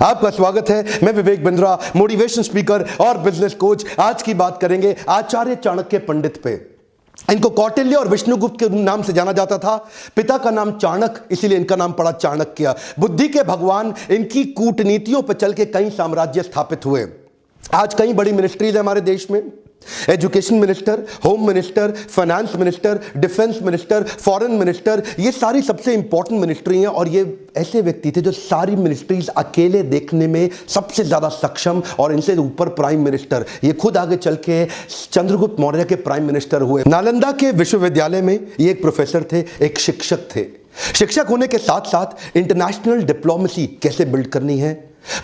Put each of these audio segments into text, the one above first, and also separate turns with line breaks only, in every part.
आपका स्वागत है। मैं विवेक बिंद्रा, मोटिवेशन स्पीकर और बिजनेस कोच। आज की बात करेंगे आचार्य चाणक्य पंडित पे। इनको कौटिल्य और विष्णुगुप्त के नाम से जाना जाता था। पिता का नाम चाणक्य, इसीलिए इनका नाम पड़ा चाणक्य। बुद्धि के भगवान। इनकी कूटनीतियों पर चल के कई साम्राज्य स्थापित हुए। आज कई बड़ी मिनिस्ट्रीज है हमारे देश में। Education minister, home minister, finance minister, defence minister, foreign minister, ये सारी सबसे इंपॉर्टेंट मिनिस्ट्री हैं। और ये ऐसे व्यक्ति थे जो सारी मिनिस्ट्रीज अकेले देखने में सबसे ज्यादा सक्षम, और इनसे ऊपर प्राइम मिनिस्टर, ये खुद आगे चल के चंद्रगुप्त मौर्य के प्राइम मिनिस्टर हुए। नालंदा के विश्वविद्यालय में ये एक प्रोफेसर थे, एक शिक्षक थे। शिक्षक होने के साथ साथ इंटरनेशनल डिप्लोमेसी कैसे बिल्ड करनी है,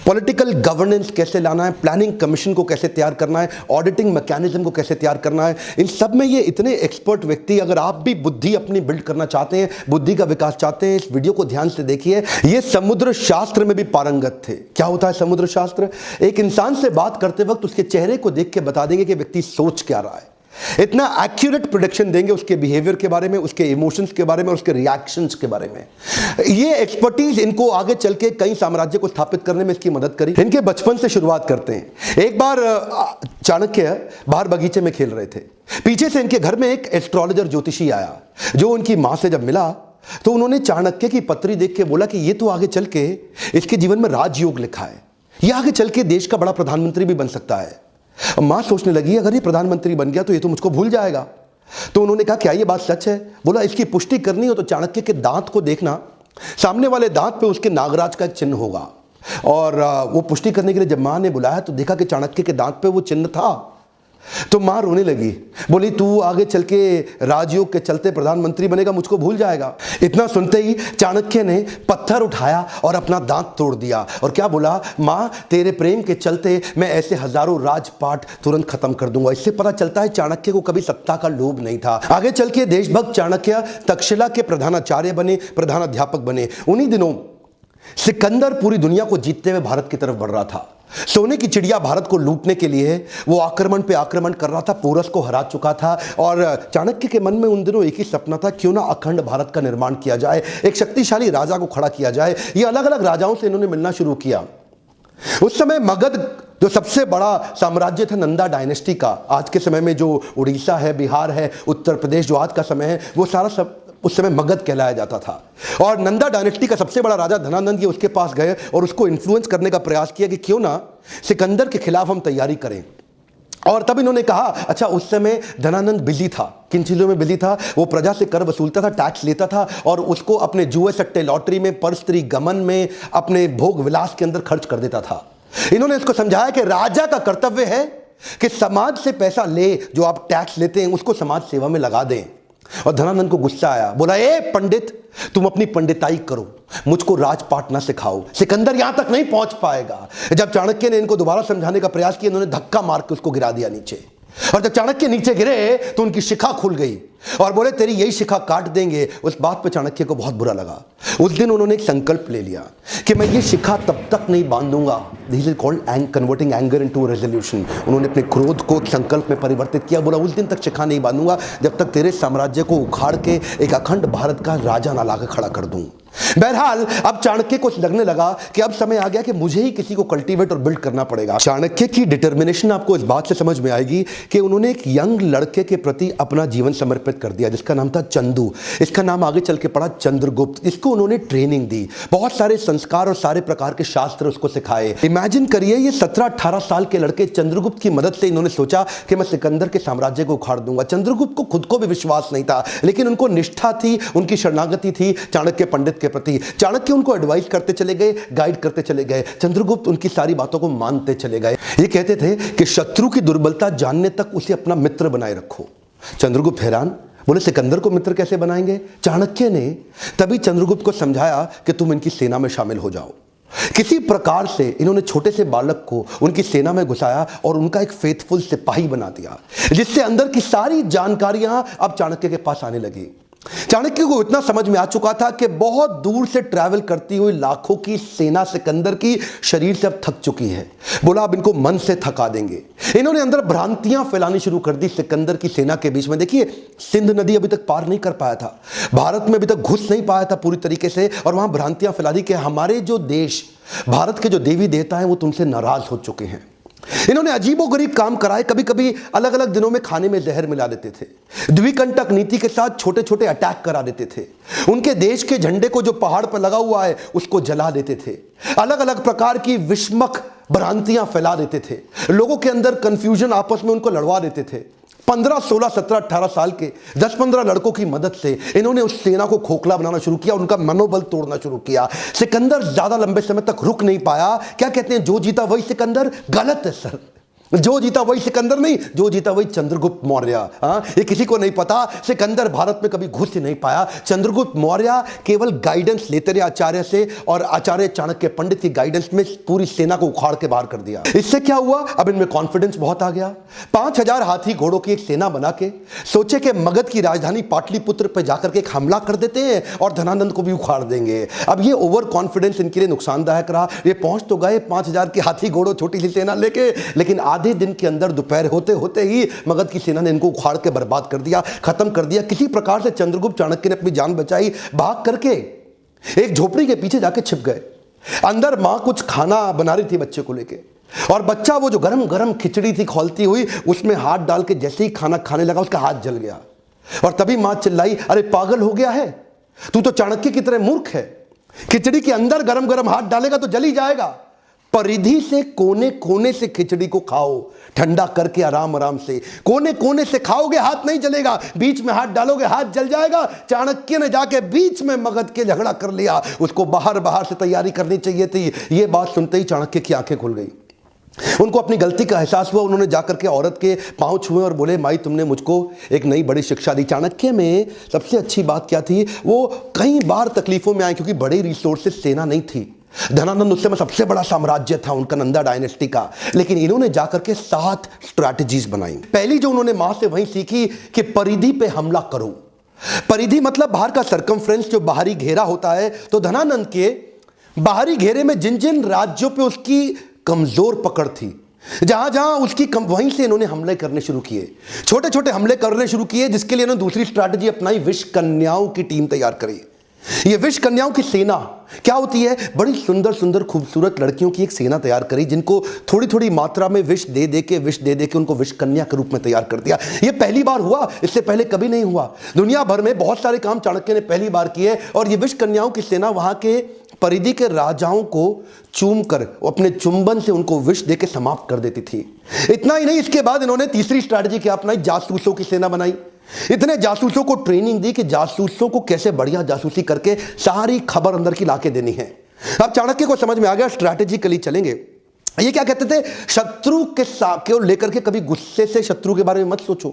पॉलिटिकल गवर्नेंस कैसे लाना है, प्लानिंग कमीशन को कैसे तैयार करना है, ऑडिटिंग मैकेनिज्म को कैसे तैयार करना है, इन सब में ये इतने एक्सपर्ट व्यक्ति। अगर आप भी बुद्धि अपनी बिल्ड करना चाहते हैं, बुद्धि का विकास चाहते हैं, इस वीडियो को ध्यान से देखिए। ये समुद्र शास्त्र में भी पारंगत थे। क्या होता है समुद्र शास्त्र? एक इंसान से बात करते वक्त उसके चेहरे को देख के बता देंगे कि व्यक्ति सोच क्या रहा है। इतना एक्यूरेट प्रेडिक्शन देंगे उसके बिहेवियर के बारे में, उसके इमोशंस के बारे में, उसके रिएक्शंस के बारे में। ये एक्सपर्टीज इनको आगे चल के कई साम्राज्य को स्थापित करने में इसकी मदद करी। इनके बचपन से शुरुआत करते हैं। एक बार चाणक्य बाहर बगीचे में खेल रहे थे। पीछे से इनके घर में एक एस्ट्रोलॉजर ज्योतिषी आया, जो उनकी मां से जब मिला तो उन्होंने चाणक्य की पत्री देख के बोला कि ये तो आगे चल के इसके जीवन में राजयोग लिखा है, ये आगे चल के देश का बड़ा प्रधानमंत्री भी बन सकता है। मां सोचने लगी, अगर ये प्रधानमंत्री बन गया तो ये तो मुझको भूल जाएगा। तो उन्होंने कहा, क्या ये बात सच है? बोला, इसकी पुष्टि करनी हो तो चाणक्य के दांत को देखना, सामने वाले दांत पे उसके नागराज का चिन्ह होगा। और वो पुष्टि करने के लिए जब मां ने बुलाया तो देखा कि चाणक्य के दांत पे वो चिन्ह था। तो मां रोने लगी, बोली, तू आगे चल के राजयोग के चलते प्रधानमंत्री बनेगा, मुझको भूल जाएगा। इतना सुनते ही चाणक्य ने पत्थर उठाया और अपना दांत तोड़ दिया। और क्या बोला, मां, तेरे प्रेम के चलते मैं ऐसे हजारों राजपाट तुरंत खत्म कर दूंगा। इससे पता चलता है चाणक्य को कभी सत्ता का लोभ नहीं था। आगे चल के देशभक्त चाणक्य तक्षशिला के प्रधानाचार्य बने, प्रधानाध्यापक बने। उन्हीं दिनों सिकंदर पूरी दुनिया को जीतते हुए भारत की तरफ बढ़ रहा था। सोने की चिड़िया भारत को लूटने के लिए वो आक्रमण पे आक्रमण कर रहा था, पोरस को हरा चुका था। और चाणक्य के मन में उन दिनों एक ही सपना था, क्यों ना अखंड भारत का निर्माण किया जाए, एक शक्तिशाली राजा को खड़ा किया जाए। ये अलग अलग राजाओं से इन्होंने मिलना शुरू किया। उस समय मगध जो सबसे बड़ा साम्राज्य था, नंदा डायनेस्टी का, आज के समय में जो उड़ीसा है, बिहार है, उत्तर प्रदेश जो आज का समय है, वो सारा सब उस समय मगध कहलाया जाता था। और नंदा डायनेस्टी का सबसे बड़ा राजा धनानंद, ये उसके पास गए और उसको इन्फ्लुएंस करने का प्रयास किया कि क्यों ना सिकंदर के खिलाफ हम तैयारी करें। और तब इन्होंने कहा, अच्छा, उस समय धनानंद बिजी था। किन चीजों में बिजी था? वो प्रजा से कर वसूलता था, टैक्स लेता था, और उसको अपने जुए सट्टे लॉटरी में, पर स्त्री गमन में, अपने भोग विलास के अंदर खर्च कर देता था। इन्होंने इसको समझाया कि राजा का कर्तव्य है कि समाज से पैसा ले, जो आप टैक्स लेते हैं उसको समाज सेवा में लगा दें। और धनानंद को गुस्सा आया, बोला, ए पंडित, तुम अपनी पंडिताई करो, मुझको राजपाट ना सिखाओ, सिकंदर यहां तक नहीं पहुंच पाएगा। जब चाणक्य ने इनको दोबारा समझाने का प्रयास किया, इन्होंने धक्का मार के उसको गिरा दिया नीचे। और जब चाणक्य नीचे गिरे तो उनकी शिखा खुल गई और बोले, तेरी यही शिखा काट देंगे। उस बात पे चाणक्य को बहुत बुरा लगा। उस दिन उन्होंने एक संकल्प ले लिया कि मैं ये शिखा तब तक नहीं बांधूंगा। This is called converting anger into resolution. उन्होंने अपने क्रोध को संकल्प में परिवर्तित किया। बोला, उस दिन तक शिखा नहीं बांधूंगा जब तक तेरे साम्राज्य को उखाड़ के एक अखंड भारत का राजा ना लाकर खड़ा कर दूं। बहरहाल अब चाणक्य को लगने लगा कि अब समय आ गया कि मुझे ही किसी को कल्टीवेट और बिल्ड करना पड़ेगा। चाणक्य की डिटर्मिनेशन आपको इस बात से समझ में आएगी कि उन्होंने एक यंग लड़के के प्रति अपना जीवन समर्पित कर दिया, जिसका नाम था चंदू। इसका नाम आगे चल के पड़ा चंद्रगुप्त। इसको उन्होंने ट्रेनिंग दी, बहुत सारे संस्कार और सारे प्रकार के शास्त्र उसको सिखाए। इमेजिन करिए, ये 17-18 साल के लड़के चंद्रगुप्त की मदद से इन्होंने सोचा कि मैं सिकंदर के साम्राज्य को उखाड़ दूंगा। चंद्रगुप्त को खुद को भी विश्वास नहीं था, लेकिन उनको निष्ठा थी, उनकी शरणागति थी चाणक्य पंडित के प्रति। चाणक्य उनको एडवाइस करते चले गए, गाइड करते चले गए। चंद्रगुप्त उनकी सारी बातों को मानते चले गए। ये कहते थे कि शत्रु की दुर्बलता जानने तक उसे अपना मित्र बनाए रखो। चंद्रगुप्त हैरान, बोले, सिकंदर को मित्र कैसे बनाएंगे? चाणक्य ने तभी चंद्रगुप्त को समझाया कि तुम इनकी सेना में शामिल हो जाओ। किसी प्रकार से इन्होंने छोटे से बालक को उनकी सेना में घुसाया और उनका एक फेथफुल सिपाही बना दिया, जिससे अंदर की सारी जानकारियां अब चाणक्य के पास आने लगी। चाणक्य को इतना समझ में आ चुका था कि बहुत दूर से ट्रैवल करती हुई लाखों की सेना सिकंदर की शरीर से अब थक चुकी है। बोला अब इनको मन से थका देंगे। इन्होंने अंदर भ्रांतियां फैलानी शुरू कर दी सिकंदर की सेना के बीच में। देखिए, सिंध नदी अभी तक पार नहीं कर पाया था, भारत में अभी तक घुस नहीं पाया था पूरी तरीके से, और वहां भ्रांतियां फैला दी कि हमारे जो देश, भारत के जो देवी देवता हैं वो तुमसे नाराज हो चुके हैं। इन्होंने अजीबोगरीब काम कराए। कभी कभी अलग अलग दिनों में खाने में जहर मिला देते थे, द्विकंटक नीति के साथ छोटे छोटे अटैक करा देते थे, उनके देश के झंडे को जो पहाड़ पर लगा हुआ है उसको जला देते थे, अलग अलग प्रकार की विषमक भ्रांतियां फैला देते थे, लोगों के अंदर कंफ्यूजन, आपस में उनको लड़वा देते थे। 15, 16, 17, 18 साल के 10-15 लड़कों की मदद से इन्होंने उस सेना को खोखला बनाना शुरू किया, उनका मनोबल तोड़ना शुरू किया। सिकंदर ज्यादा लंबे समय तक रुक नहीं पाया। क्या कहते हैं, जो जीता वही सिकंदर? गलत है सर, जो जीता वही सिकंदर नहीं, जो जीता वही चंद्रगुप्त मौर्य। ये किसी को नहीं पता, सिकंदर भारत में कभी घुस ही नहीं पाया। चंद्रगुप्त मौर्य केवल गाइडेंस लेते रहे आचार्य से, और आचार्य चाणक्य पंडित की गाइडेंस में पूरी सेना को उखाड़ के बाहर कर दिया। इससे क्या हुआ, अब इनमें कॉन्फिडेंस बहुत आ गया। 5000 हाथी घोड़ों की एक सेना बना के सोचे कि मगध की राजधानी पाटलिपुत्र पर जाकर के एक हमला कर देते हैं और धनानंद को भी उखाड़ देंगे। अब ये ओवर कॉन्फिडेंस इनके लिए नुकसानदायक रहा। ये पहुंच तो गए 5000 के हाथी घोड़ों छोटी सी सेना लेके, लेकिन आधे दिन के अंदर दोपहर होते होते ही मगध की सेना ने इनको उखाड़ के बर्बाद कर दिया, खत्म कर दिया। किसी प्रकार से चंद्रगुप्त चाणक्य ने अपनी जान बचाई, भाग करके एक झोपड़ी के पीछे जाके छिप गए। अंदर मां कुछ खाना बना रही थी बच्चे को लेके, और बच्चा वो जो गरम गरम खिचड़ी थी खौलती हुई, उसमें हाथ डाल के जैसे ही खाना खाने लगा उसका हाथ जल गया। और तभी मां चिल्लाई, अरे पागल हो गया है तू, तो चाणक्य की तरह मूर्ख है, खिचड़ी के अंदर गरम गरम हाथ डालेगा तो जल ही जाएगा। परिधि से कोने कोने से खिचड़ी को खाओ, ठंडा करके आराम आराम से, कोने कोने से खाओगे हाथ नहीं जलेगा, बीच में हाथ डालोगे हाथ जल जाएगा। चाणक्य ने जाके बीच में मगध के झगड़ा कर लिया, उसको बाहर बाहर से तैयारी करनी चाहिए थी। यह बात सुनते ही चाणक्य की आंखें खुल गई, उनको अपनी गलती का एहसास हुआ। उन्होंने जाकर के औरत के पांव छुए और बोले, माई तुमने मुझको एक नई बड़ी शिक्षा दी। चाणक्य में सबसे अच्छी बात क्या थी, वो कई बार तकलीफों में आए क्योंकि बड़ी रिसोर्सेस सेना नहीं थी। धनानंद उस समय सबसे बड़ा साम्राज्य था उनका, नंदा डायनेस्टी का, लेकिन इन्होंने जाकर के 7 स्ट्रैटेजीज बनाई। पहली जो उन्होंने मां से वही सीखी कि परिधि पे हमला करो। परिधि मतलब बाहर का सर्कमफ्रेंस, जो बाहरी घेरा होता है। तो धनानंद के बाहरी घेरे में जिन जिन राज्यों पे उसकी कमजोर पकड़ थी, जहां जहां उसकी वहीं से इन्होंने हमले करने शुरू किए, छोटे छोटे हमले करने शुरू किए, जिसके लिए इन्होंने दूसरी स्ट्रैटेजी अपनाई, विष कन्याओं की टीम तैयार करी। ये विष कन्याओं की सेना क्या होती है, बड़ी सुंदर सुंदर खूबसूरत लड़कियों की एक सेना तैयार करी, जिनको थोड़ी थोड़ी मात्रा में विष दे दे के उनको विष कन्या के रूप में तैयार कर दिया। ये पहली बार हुआ, इससे पहले कभी नहीं हुआ। दुनिया भर में बहुत सारे काम चाणक्य ने पहली बार किए, और ये विष कन्याओं की सेना वहां के परिधि के राजाओं को चूम कर अपने चुंबन से उनको विष देके समाप्त कर देती थी। इतना ही नहीं, इसके बाद इन्होंने तीसरी स्ट्रैटेजी क्या अपनाई, जासूसों की सेना बनाई। इतने जासूसों को ट्रेनिंग दी कि जासूसों को कैसे बढ़िया जासूसी करके सारी खबर अंदर की लाके देनी है। अब चाणक्य को समझ में आ गया, स्ट्रैटेजिकली चलेंगे। ये क्या कहते थे, शत्रु के लेकर के कभी गुस्से से शत्रु के बारे में मत सोचो।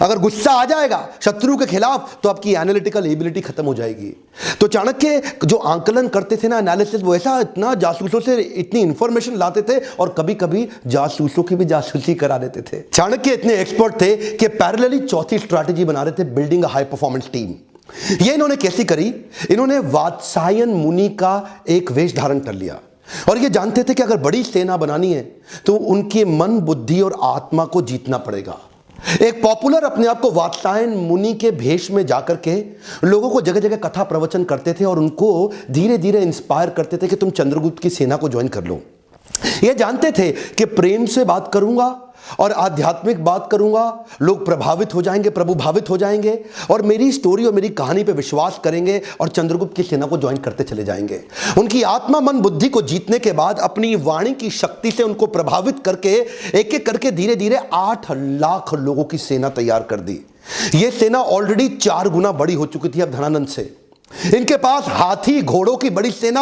अगर गुस्सा आ जाएगा शत्रु के खिलाफ तो आपकी एनालिटिकल एबिलिटी खत्म हो जाएगी। तो चाणक्य जो आंकलन करते थे ना, एनालिसिस, वो ऐसा इतना जासूसों से इतनी इंफॉर्मेशन लाते थे, और कभी कभी जासूसों की भी जासूसी करा देते थे। चाणक्य इतने एक्सपर्ट थे कि पैरेलली चौथी स्ट्रैटेजी बना रहे थे, building a high performance team. ये इन्होंने कैसी करी, इन्होंने वात्सायन मुनि का एक वेश धारण कर लिया, और ये जानते थे कि अगर बड़ी सेना बनानी है तो उनके मन, बुद्धि और आत्मा को जीतना पड़ेगा। एक पॉपुलर अपने आप को वात्सायन मुनि के भेष में जाकर के लोगों को जगह जगह कथा प्रवचन करते थे, और उनको धीरे धीरे इंस्पायर करते थे कि तुम चंद्रगुप्त की सेना को ज्वाइन कर लो। ये जानते थे कि प्रेम से बात करूंगा और आध्यात्मिक बात करूंगा, लोग प्रभावित हो जाएंगे, प्रभुभावित हो जाएंगे, और मेरी स्टोरी और मेरी कहानी पे विश्वास करेंगे और चंद्रगुप्त की सेना को ज्वाइन करते चले जाएंगे। उनकी आत्मा, मन, बुद्धि को जीतने के बाद अपनी वाणी की शक्ति से उनको प्रभावित करके एक एक करके धीरे धीरे 8 लाख लोगों की सेना तैयार कर दी। यह सेना ऑलरेडी 4 गुना बड़ी हो चुकी थी अब धनानंद से। इनके पास हाथी घोड़ों की बड़ी सेना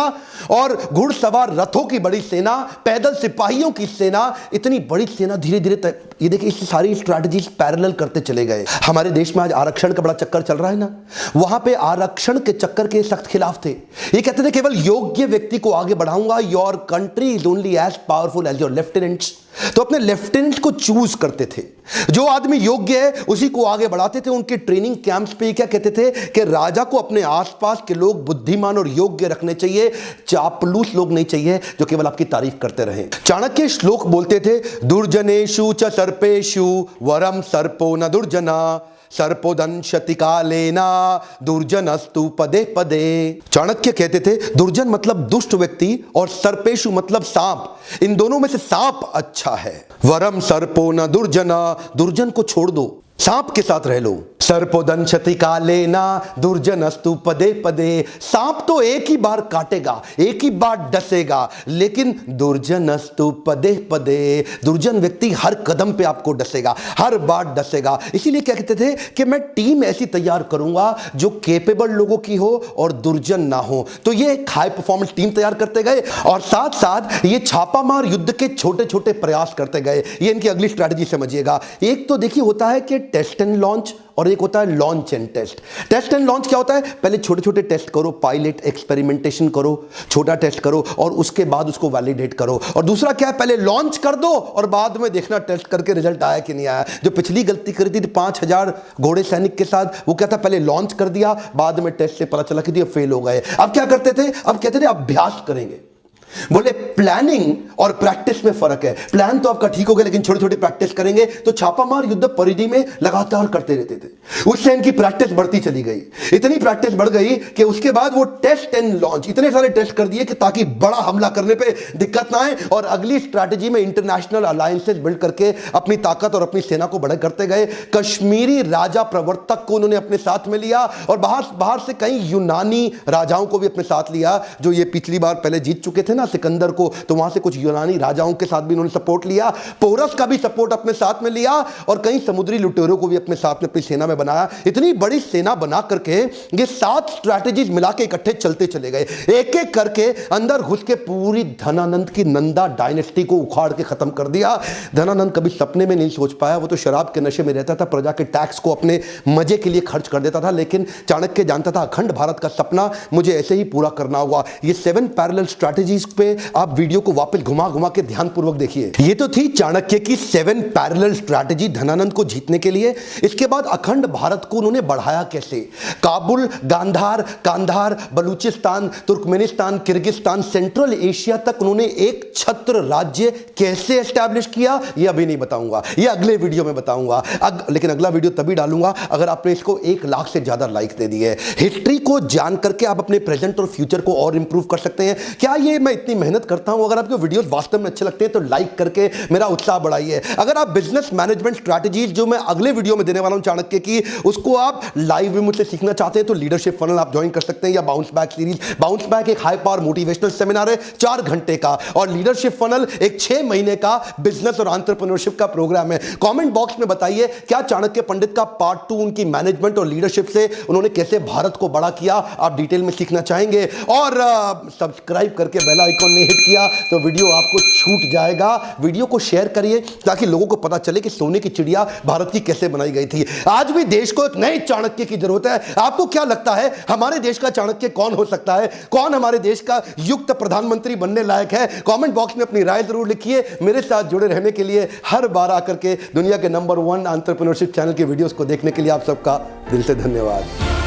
और घुड़सवार रथों की बड़ी सेना, पैदल सिपाहियों की सेना, इतनी बड़ी सेना धीरे धीरे ये देखिए, इस सारी स्ट्रैटेजीज पैरेलल करते चले गए। हमारे देश में आज आरक्षण का बड़ा चक्कर चल रहा है ना, वहां पे आरक्षण के चक्कर के सख्त खिलाफ थे। ये कहते थे केवल योग्य व्यक्ति को आगे बढ़ाऊंगा, your country is only as powerful as your lieutenants. तो अपने लेफ्टिनेंट को चूज करते थे। जो आदमी योग्य है उसी को आगे बढ़ाते थे। उनके ट्रेनिंग कैंप्स पे क्या कहते थे कि राजा को अपने आसपास के लोग बुद्धिमान और योग्य रखने चाहिए, चापलूस लोग नहीं चाहिए जो केवल आपकी तारीफ करते रहें। चाणक्य श्लोक बोलते थे, दुर्जनेषु च सर्पेषु वरम सर्पो न दुर्जना, सर्पोदंशति कालेना दुर्जनस्तु पदे पदे। चाणक्य कहते थे दुर्जन मतलब दुष्ट व्यक्ति और सर्पेशु मतलब सांप, इन दोनों में से सांप अच्छा है। वरम सर्पो न दुर्जना, दुर्जन को छोड़ दो, सांप के साथ रह लो। सर्पोदंशति कालेना दुर्जनस्तु पदे पदे, सांप तो एक ही बार काटेगा, एक ही बार डसेगा, लेकिन दुर्जनस्तु पदे पदे, दुर्जन व्यक्ति हर कदम पे आपको डसेगा, हर बार डसेगा। इसीलिए क्या कहते थे कि मैं टीम ऐसी तैयार करूंगा जो केपेबल लोगों की हो और दुर्जन ना हो। तो ये एक हाई परफॉर्मेंस टीम तैयार करते गए और साथ साथ ये छापामार युद्ध के छोटे छोटे प्रयास करते गए। ये इनकी अगली स्ट्रैटेजी समझिएगा। एक तो देखिए होता है कि टेस्ट एंड लॉन्च और एक होता है launch and test. Test and launch क्या होता है? पहले छोटे छोटे टेस्ट करो, पायलट एक्सपेरिमेंटेशन करो, छोटा टेस्ट करो और उसके बाद उसको वैलिडेट करो। और दूसरा क्या है, पहले लॉन्च कर दो और बाद में देखना टेस्ट करके रिजल्ट आया कि नहीं आया। जो पिछली गलती करी थी 5000 घोड़े सैनिक के साथ, वो क्या था, पहले लॉन्च कर दिया, बाद में टेस्ट से पता चला कि ये फेल हो गए। अब क्या करते थे, अब कहते थे अभ्यास करेंगे। बोले प्लानिंग और प्रैक्टिस में फर्क है। प्लान तो आपका ठीक हो गया लेकिन छोटे छोटे प्रैक्टिस करेंगे। तो छापामार युद्ध परिधि में लगातार करते रहते थे। उससे इनकी प्रैक्टिस बढ़ती चली गई, इतनी प्रैक्टिस बढ़ गई कि उसके बाद वो टेस्ट एंड लॉन्च इतने सारे टेस्ट कर दिए कि ताकि बड़ा हमला करने पे दिक्कत ना आए। और अगली स्ट्रैटेजी में इंटरनेशनल अलायंसेस बिल्ड करके अपनी ताकत और अपनी सेना को बढ़ा करते गए। कश्मीरी राजा प्रवर्तक को उन्होंने अपने साथ में लिया और बाहर से कई यूनानी राजाओं को भी अपने साथ लिया, जो ये पिछली बार पहले जीत चुके थे ना सिकंदर को, तो वहां से कुछ यूनानी राजाओं के साथ भी उन्होंने सपोर्ट लिया। पोरस का भी सपोर्ट अपने साथ में लिया और कई समुद्री लुटेरों को भी अपने साथ में अपनी सेना में बनाया। इतनी बड़ी सेना बना करके ये 7 स्ट्रैटेजीज मिला के इकट्ठे चलते चले गए। एक एक करके अंदर घुस के पूरी धनानंद की नंदा डायनेस्टी को उखाड़ के खत्म कर दिया। धनानंद कभी सपने में नहीं सोच पाया, वो तो शराब के नशे में रहता था, प्रजा के टैक्स को अपने मजे के लिए खर्च कर देता था। लेकिन चाणक्य जानता था अखंड भारत का सपना मुझे ऐसे ही पूरा करना होगा। ये 7 पैरेलल स्ट्रैटेजीज पे आप वीडियो को वापस घुमा घुमा के ध्यानपूर्वक देखिए। ये तो थी चाणक्य की 7 पैरेलल स्ट्रैटेजी धनानंद को जीतने के लिए। इसके बाद अखंड भारत को उन्होंने बढ़ाया कैसे? Kabul, Gandhar, Kandhar, Balochistan, Turkmenistan, Kyrgyzstan, Central Asia तक उन्होंने एक छत्र राज्य कैसे एस्टैब्लिश किया, ये अभी नहीं बताऊंगा, ये अगले वीडियो में बताऊंगा। लेकिन अगला वीडियो तभी डालूंगा अगर आपने इसको 1 लाख से ज्यादा लाइक दे दिए। हिस्ट्री को जान करके आप अपने प्रेजेंट और फ्यूचर को और इंप्रूव कर सकते हैं। क्या ये मैं इतनी मेहनत करता हूं? अगर आपको वीडियोस वास्तव में अच्छे लगते हैं तो लाइक करके मेरा उत्साह बढ़ाइए। अगर आप बिजनेस मैनेजमेंट स्ट्रैटेजीज जो मैं अगले वीडियो में देने वाला हूं चाणक्य की, उसको आप लाइव में मुझसे सीखना चाहते हैं तो लीडरशिप फनल आप ज्वाइन कर सकते हैं, या bounce back series. Bounce back एक हाई पावर मोटिवेशनल सेमिनार है 4 घंटे का, और लीडरशिप फनल एक 6 महीने का बिजनेस और एंटरप्रेन्योरशिप का प्रोग्राम है। कमेंट बॉक्स में बताइए क्या चाणक्य पंडित का पार्ट 2 उनकी मैनेजमेंट और लीडरशिप से उन्होंने कैसे भारत को बड़ा किया आप डिटेल में सीखना चाहेंगे। और सब्सक्राइब करके बेल आइकन ने हिट किया तो वीडियो आपको छूट जाएगा। वीडियो को शेयर करिए ताकि लोगों को पता चले कि सोने की चिड़िया भारत की कैसे बनाई गई थी। आज भी देश को एक नए चाणक्य की जरूरत है। आपको क्या लगता है हमारे देश का चाणक्य कौन हो सकता है? कौन हमारे देश का युक्त प्रधानमंत्री बनने लायक है? कमेंट बॉक्स में अपनी राय जरूर लिखिए। मेरे साथ जुड़े रहने के लिए, हर बार आकर के दुनिया के नंबर 1 एंटरप्रेन्योरशिप चैनल की वीडियोस को देखने के लिए आप सबका दिल से धन्यवाद।